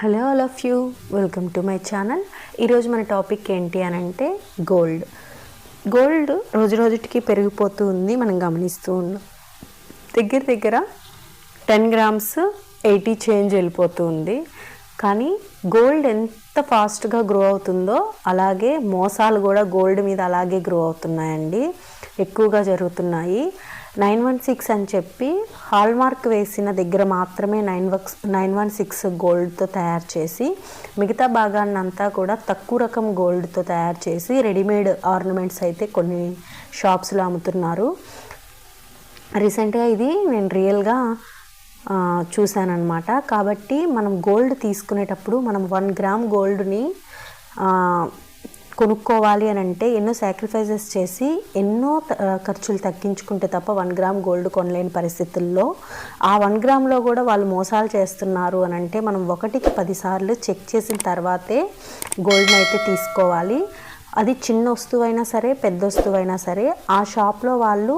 Hello all of you, welcome to my channel. ఈరోజు మన topic ఏంటి అని అంటే గోల్డ్ రోజు రోజుకి పెరిగిపోతూ ఉంది. మనం గమనిస్తూ ఉన్నాం. దగ్గర 10 గ్రామ్స్ 80 చేంజ్ వెళ్ళిపోతూ ఉంది. కానీ గోల్డ్ ఎంత ఫాస్ట్గా గ్రో అవుతుందో అలాగే మోసాలు కూడా గోల్డ్ మీద అలాగే గ్రో అవుతున్నాయండి, ఎక్కువగా జరుగుతున్నాయి. 916 అని చెప్పి హాల్మార్క్ వేసిన దగ్గర మాత్రమే 916 గోల్డ్తో తయారు చేసి మిగతా భాగాన్ని అంతా కూడా తక్కువ రకం గోల్డ్తో తయారు చేసి రెడీమేడ్ ఆర్నమెంట్స్ అయితే కొన్ని షాప్స్లో అమ్ముతున్నారు. రీసెంట్గా ఇది నేను రియల్గా చూశానన్నమాట. కాబట్టి మనం గోల్డ్ తీసుకునేటప్పుడు మనం 1 గ్రామ్ గోల్డ్ని కొనుక్కోవాలి అని అంటే ఎన్నో సాక్రిఫైజెస్ చేసి ఎన్నో ఖర్చులు తగ్గించుకుంటే తప్ప 1 గ్రామ్ గోల్డ్ కొనలేని పరిస్థితుల్లో ఆ 1 గ్రామ్లో కూడా వాళ్ళు మోసాలు చేస్తున్నారు అని అంటే మనం 1కి 10 సార్లు చెక్ చేసిన తర్వాతే గోల్డ్ని అయితే తీసుకోవాలి. అది చిన్న వస్తువైనా సరే పెద్ద వస్తువైనా సరే ఆ షాప్లో వాళ్ళు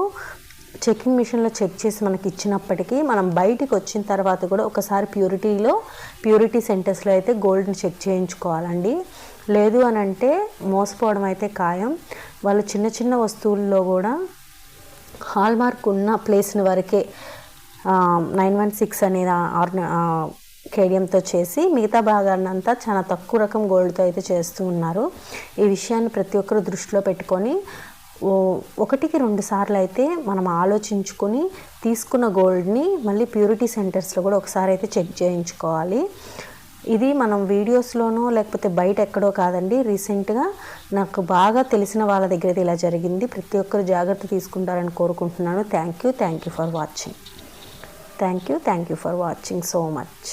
చెకింగ్ మిషన్లో చెక్ చేసి మనకి ఇచ్చినప్పటికీ మనం బయటికి వచ్చిన తర్వాత కూడా ఒకసారి ప్యూరిటీ సెంటర్స్లో అయితే గోల్డ్ని చెక్ చేయించుకోవాలండి. లేదు అని అంటే మోసపోవడం అయితే ఖాయం. వాళ్ళు చిన్న చిన్న వస్తువుల్లో కూడా హాల్మార్క్ ఉన్న ప్లేస్ని వరకే 916 అనేది కేడియంతో చేసి మిగతా భాగాన్నంతా చాలా తక్కువ రకం గోల్డ్తో అయితే చేస్తూ ఉన్నారు. ఈ విషయాన్ని ప్రతి ఒక్కరు దృష్టిలో పెట్టుకొని 1కి 2 సార్లు అయితే మనం ఆలోచించుకొని తీసుకున్న గోల్డ్ని మళ్ళీ ప్యూరిటీ సెంటర్స్లో కూడా ఒకసారి అయితే చెక్ చేయించుకోవాలి. ఇది మనం వీడియోస్లోనో లేకపోతే బయట ఎక్కడో కాదండి, రీసెంట్గా నాకు బాగా తెలిసిన వాళ్ళ దగ్గర ఇలా జరిగింది. ప్రతి ఒక్కరు జాగ్రత్త తీసుకుంటారని కోరుకుంటున్నాను. Thank you for watching. Thank you for watching so much.